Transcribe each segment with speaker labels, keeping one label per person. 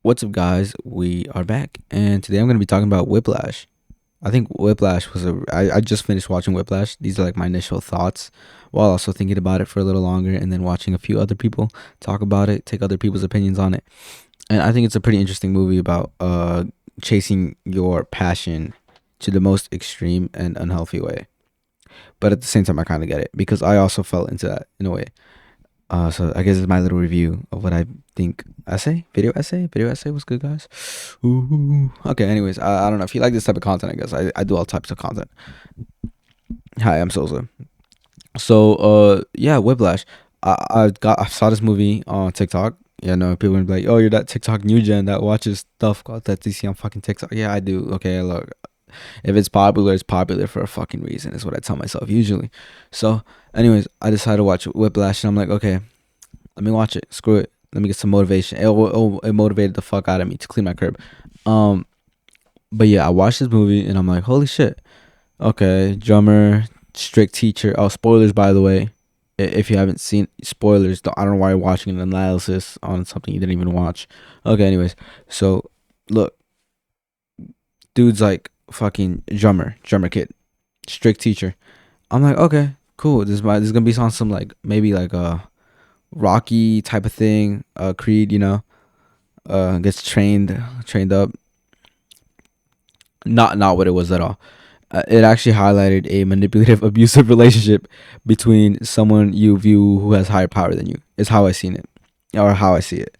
Speaker 1: What's up, guys? We are back, and today I'm going to be talking about Whiplash. I think Whiplash was I just finished watching Whiplash. These are like my initial thoughts, while also thinking about it for a little longer, and then watching a few other people talk about it, take other people's opinions on it. And I think it's a pretty interesting movie about chasing your passion to the most extreme and unhealthy way. But at the same time, I kind of get it because I also fell into that in a way. So I guess it's my little review of what I think. Video essay was good, guys. Ooh. Okay. Anyways, I don't know if you like this type of content. I guess I do all types of content. Hi, I'm Sosa. So yeah, Whiplash. I saw this movie on TikTok. Yeah, no, people gonna be like, oh, you're that TikTok new gen that watches stuff that you see on fucking TikTok. Yeah, I do. Okay, look, if it's popular for a fucking reason. Is what I tell myself usually. So, anyways, I decided to watch Whiplash, and I'm like, okay, let me watch it. Screw it. Let me get some motivation. It motivated the fuck out of me to clean my crib. Um, but yeah, I watched this movie and I'm like, holy shit. Okay, drummer, strict teacher. Oh, spoilers, by the way. If you haven't seen spoilers, I don't know why you're watching an analysis on something you didn't even watch. Okay, anyways, so look, dude's like fucking drummer kid, strict teacher. I'm like, okay, cool. This is gonna be on some like maybe like a Rocky type of thing. Creed, gets trained up. Not what it was at all. It actually highlighted a manipulative, abusive relationship between someone you view who has higher power than you. Is how I seen it, or how I see it,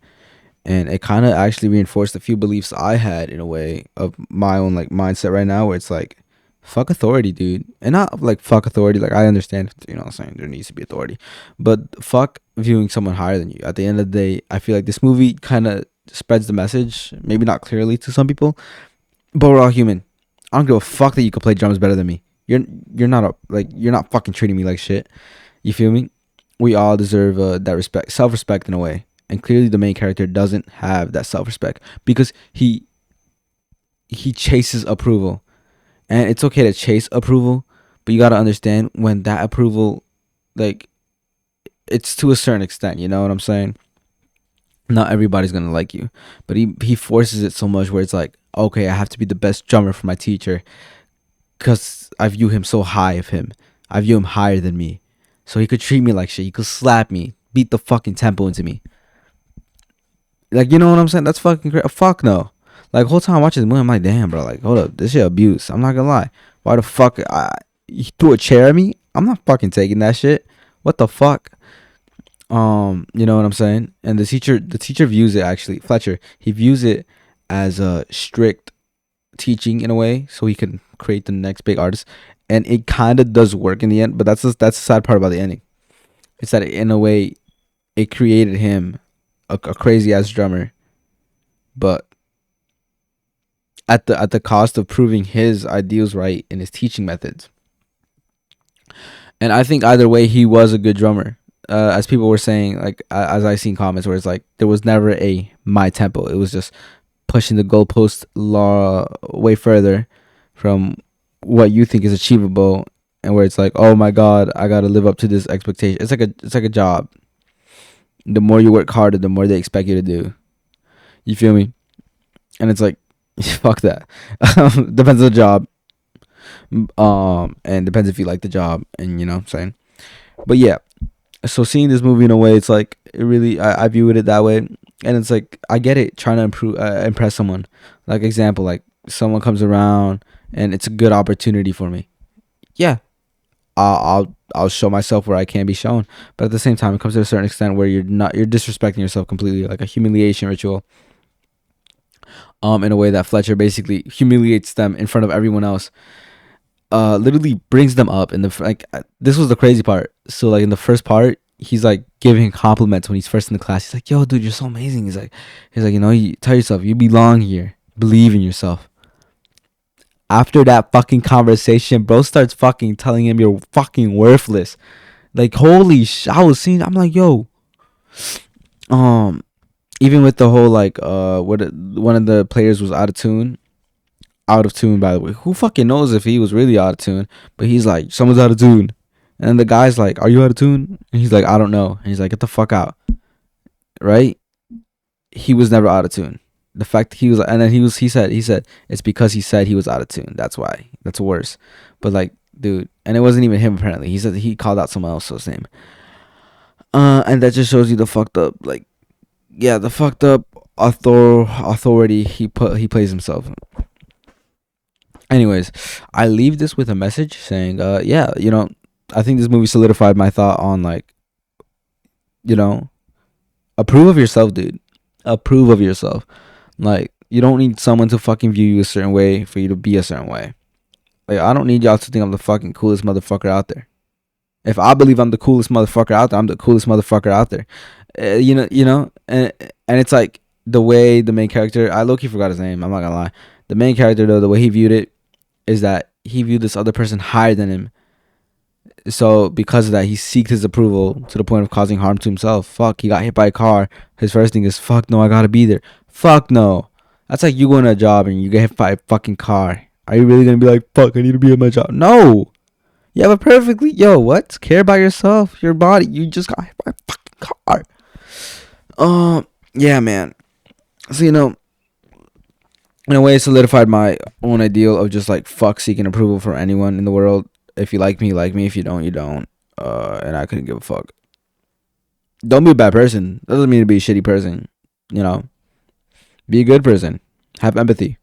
Speaker 1: and it kind of actually reinforced a few beliefs I had in a way of my own like mindset right now, where it's like, fuck authority, dude, and not like fuck authority. Like I understand, what I'm saying, there needs to be authority, but fuck viewing someone higher than you. At the end of the day, I feel like this movie kind of spreads the message, maybe not clearly to some people, but we're all human. I don't give a fuck that you could play drums better than me. You're not fucking treating me like shit. You feel me? We all deserve that respect, self respect in a way. And clearly, the main character doesn't have that self respect because he chases approval, and it's okay to chase approval, but you gotta understand when that approval, like, it's to a certain extent. You know what I'm saying? Not everybody's gonna like you, but he forces it so much where it's like, okay, I have to be the best drummer for my teacher because I view him so high of him. I view him higher than me, so he could treat me like shit. He could slap me, beat the fucking tempo into me. Like, you know what I'm saying? That's fucking great. Fuck no. Like, whole time watching the movie, I'm like, damn, bro. Like, hold up, this shit abuse. I'm not gonna lie. Why the fuck? You threw a chair at me? I'm not fucking taking that shit. What the fuck? You know what I'm saying? And the teacher views it, actually, Fletcher. He views it as a strict teaching in a way, so he can create the next big artist. And it kind of does work in the end, but that's the sad part about the ending. It's that in a way, it created him a crazy ass drummer, but at the cost of proving his ideals right in his teaching methods. And I think either way, he was a good drummer. As people were saying, like as I seen comments where it's like there was never a my tempo. It was just pushing the goalpost law way further from what you think is achievable, and where it's like, oh my god, I gotta live up to this expectation. It's like a job. The more you work harder, the more they expect you to do. You feel me? And it's like, fuck that. Depends on the job. And depends if you like the job, and you know what I'm saying. But yeah, so seeing this movie in a way, it's like it really, I view it that way, and it's like I get it, trying to impress someone. Like example, like someone comes around and it's a good opportunity for me. Yeah, I'll show myself where I can be shown, but at the same time, it comes to a certain extent where you're disrespecting yourself completely, like a humiliation ritual. In a way that Fletcher basically humiliates them in front of everyone else. Literally brings them up in the like. This was the crazy part. So like in the first part, he's like giving compliments when he's first in the class. He's like, "Yo, dude, you're so amazing." He's like, you tell yourself you belong here. Believe in yourself. After that fucking conversation, bro starts fucking telling him you're fucking worthless. Like holy I was seeing. I'm like, yo. Um, Even with the whole like one of the players was out of tune, by the way. Who fucking knows if he was really out of tune? But he's like, someone's out of tune. And the guy's like, are you out of tune? And he's like, I don't know. And he's like, get the fuck out. Right? He was never out of tune. The fact that and then he said it's because he said he was out of tune. That's why. That's worse. But like, dude, and it wasn't even him apparently. He said he called out someone else's name. And that just shows you the fucked up, like, yeah, the fucked up authority he plays himself. Anyways, I leave this with a message saying, yeah, I think this movie solidified my thought on like, you know, approve of yourself, dude. Approve of yourself. Like, you don't need someone to fucking view you a certain way for you to be a certain way. Like, I don't need y'all to think I'm the fucking coolest motherfucker out there. If I believe I'm the coolest motherfucker out there, I'm the coolest motherfucker out there. And it's like the way the main character, I low-key forgot his name, I'm not gonna lie. The main character, though, the way he viewed it is that he viewed this other person higher than him. So because of that, he seeked his approval to the point of causing harm to himself. Fuck, he got hit by a car. His first thing is, fuck no, I gotta be there. Fuck no. That's like you going to a job and you get hit by a fucking car. Are you really gonna be like, fuck, I need to be at my job? No. Yeah, but perfectly. Yo, what? Care about yourself, your body. You just got hit by a fucking car. Yeah, man. So, in a way, it solidified my own ideal of just like fuck seeking approval from anyone in the world. If you like me, like me. If you don't, you don't. And I couldn't give a fuck. Don't be a bad person. That doesn't mean to be a shitty person. Be a good person. Have empathy.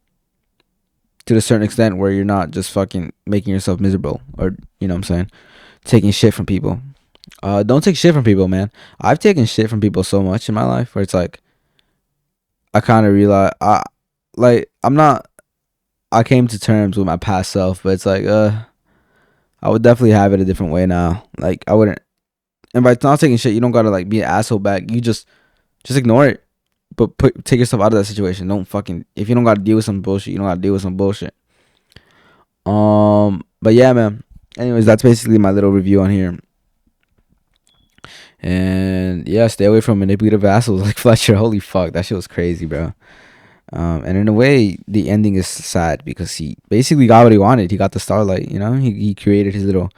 Speaker 1: To a certain extent where you're not just fucking making yourself miserable. Or, you know what I'm saying? Taking shit from people. Don't take shit from people, man. I've taken shit from people so much in my life where it's like, I kind of realize, I came to terms with my past self, but it's like, I would definitely have it a different way now. Like, I wouldn't, and by not taking shit, you don't gotta like be an asshole back. You just ignore it. But take yourself out of that situation. Don't fucking, if you don't gotta deal with some bullshit, you don't gotta deal with some bullshit. But yeah, man. Anyways, that's basically my little review on here. And yeah, stay away from manipulative assholes like Fletcher. Holy fuck, that shit was crazy, bro. And in a way, the ending is sad because he basically got what he wanted. He got the starlight, He created his little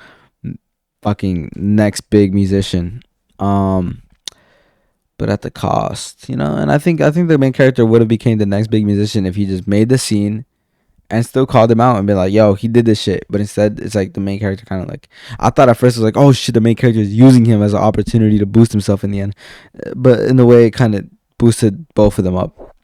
Speaker 1: fucking next big musician. But at the cost, And I think the main character would have became the next big musician if he just made the scene and still called him out and be like, yo, he did this shit. But instead, it's like the main character kind of like, I thought at first it was like, oh shit, the main character is using him as an opportunity to boost himself in the end. But in a way, it kind of boosted both of them up.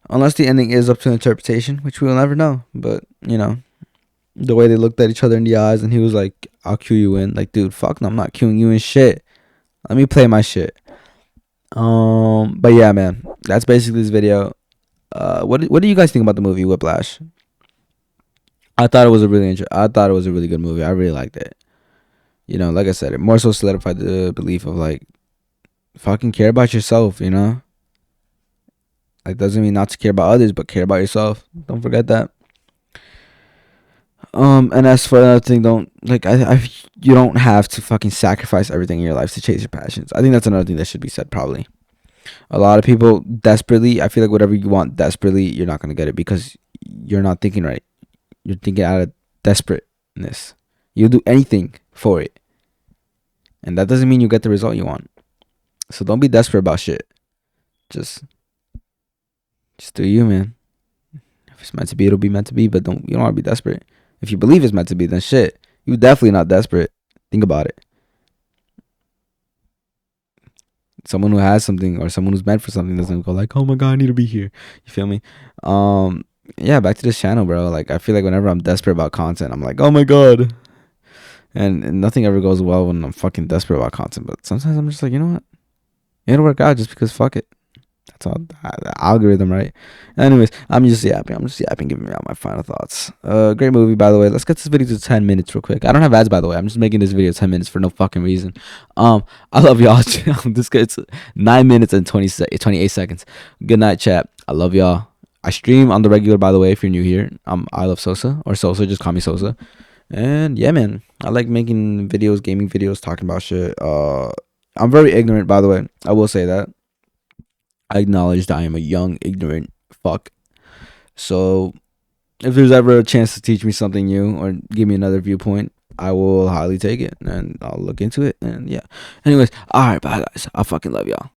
Speaker 1: Unless the ending is up to interpretation, which we will never know. But, the way they looked at each other in the eyes and he was like, I'll cue you in. Like, dude, fuck no, I'm not cueing you in shit. Let me play my shit. But yeah, man, that's basically this video. What do you guys think about the movie Whiplash? I thought it was a really good movie. I really liked it. Like I said, it more so solidified the belief of like, fucking care about yourself. Like, doesn't mean not to care about others, but care about yourself. Don't forget that. And as for another thing, you don't have to fucking sacrifice everything in your life to chase your passions. I think that's another thing that should be said, probably. A lot of people desperately, I feel like whatever you want desperately, you're not going to get it because you're not thinking right. You're thinking out of desperateness. You'll do anything for it. And that doesn't mean you get the result you want. So don't be desperate about shit. Just do you, man. If it's meant to be, it'll be meant to be, but you don't want to be desperate. If you believe it's meant to be, then shit, you definitely not desperate. Think about it. Someone who has something or someone who's meant for something doesn't go like, oh my god, I need to be here. You feel me? Yeah, back to this channel, bro. Like, I feel like whenever I'm desperate about content, I'm like, oh my god. And nothing ever goes well when I'm fucking desperate about content. But sometimes I'm just like, you know what? It'll work out just because fuck it. That's all the algorithm, right? Anyways, I'm just yapping, giving out my final thoughts. Great movie, by the way. Let's get this video to 10 minutes real quick. I don't have ads, by the way. I'm just making this video 10 minutes for no fucking reason. I love y'all. It's 9 minutes and 28 seconds. Good night, chat. I love y'all. I stream on the regular, by the way, if you're new here. I'm Ilovesosa, or Sosa, just call me Sosa. And yeah, man, I like making videos, gaming videos, talking about shit. I'm very ignorant, by the way. I will say that. I acknowledge that I am a young, ignorant fuck. So, if there's ever a chance to teach me something new or give me another viewpoint, I will highly take it and I'll look into it. And yeah. Anyways, alright, bye guys. I fucking love y'all.